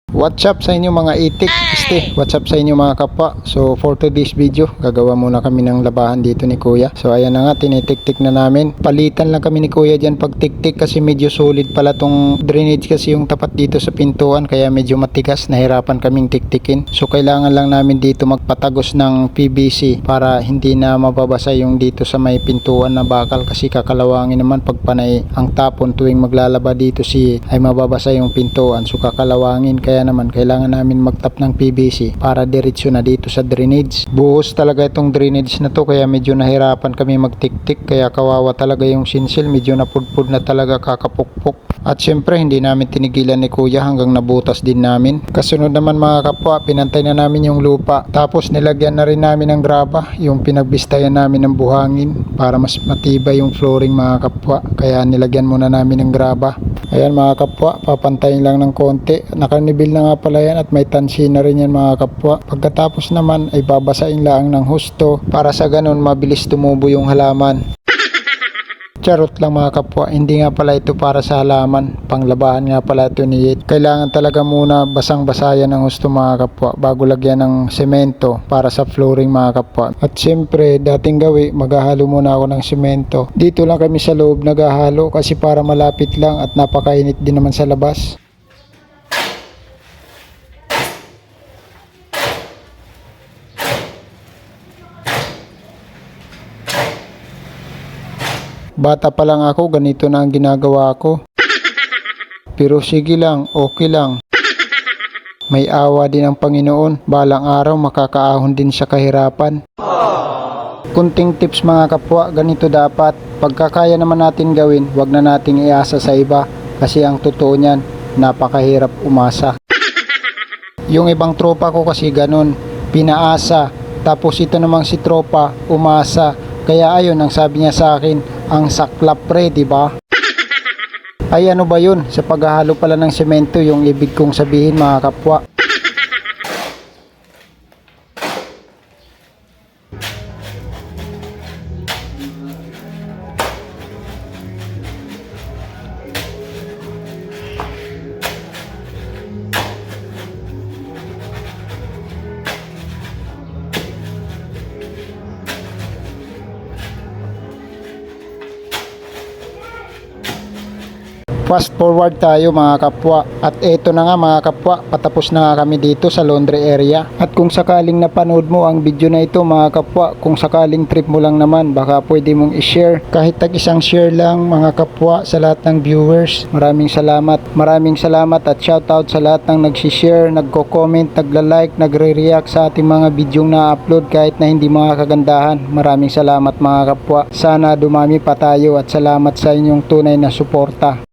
What's up sa inyo mga itik? What's up sa inyo mga kapwa? So for today's video, gagawa muna kami ng labahan dito ni Kuya. So ayan na nga, tinitik-tik na namin. Palitan lang kami ni Kuya dyan pag tik-tik kasi medyo solid pala tong drainage kasi yung tapat dito sa pintuan, kaya medyo matigas, nahirapan kaming tik-tikin. So kailangan lang namin dito magpatagos ng PVC para hindi na mababasa yung dito sa may pintuan na bakal, kasi kakalawangin naman pag panay ang tapon tuwing maglalaba dito ay mababasa yung pintuan. So kakalawangin, kaya naman kailangan namin magtap ng PVC para diretso na dito sa drainage. Buhos talaga itong drainage na to, kaya medyo nahirapan kami magtik-tik, kaya kawawa talaga yung sinsil, medyo napudpud na talaga, kakapukpok. At syempre hindi namin tinigilan ni Kuya hanggang nabutas din namin. Kasunod naman mga kapwa, pinantay na namin yung lupa, tapos nilagyan na rin namin ng graba, yung pinagbistayan namin ng buhangin para mas matibay yung flooring mga kapwa, kaya nilagyan muna namin ng graba. Ayan mga kapwa, papantayin lang ng konti. Nakanibil na nga pala yan at may tansi na rin yan mga kapwa. Pagkatapos naman ay babasain lang ng husto para sa ganun mabilis tumubo yung halaman. Charot lang mga kapwa, hindi nga pala ito para sa halaman, panglabahan nga pala ito ni Yet. Kailangan talaga muna basang-basayan ng husto mga kapwa bago lagyan ng semento para sa flooring mga kapwa. At syempre dating gawi, maghahalo muna ako ng semento. Dito lang kami sa loob naghahalo kasi para malapit lang at napakainit din naman sa labas. Bata pa lang ako, ganito na ang ginagawa ko. Pero sige lang, okay lang. May awa din ang Panginoon. Balang araw makakaahon din sa kahirapan. Kunting tips mga kapwa, ganito dapat. Pagkakaya naman natin gawin, wag na nating iasa sa iba. Kasi ang totoo niyan, napakahirap umasa. Yung ibang tropa ko kasi ganun, pinaasa. Tapos ito namang si tropa, umasa. Kaya ayun, ang sabi niya sa akin, ang saklap pre, diba? Ay ano ba yun? Sa paghahalo pala ng semento yung ibig kong sabihin mga kapwa. Fast forward tayo mga kapwa, at eto na nga mga kapwa, patapos na nga kami dito sa laundry area. At kung sakaling napanood mo ang video na ito mga kapwa, kung sakaling trip mo lang naman, baka pwede mong i-share, kahit tag isang share lang mga kapwa sa lahat ng viewers. Maraming salamat at shoutout sa lahat ng nagsishare, nagko-comment, nagla-like, nagre-react sa ating mga video na upload kahit na hindi mga kagandahan. Maraming salamat mga kapwa, sana dumami pa tayo, at salamat sa inyong tunay na suporta.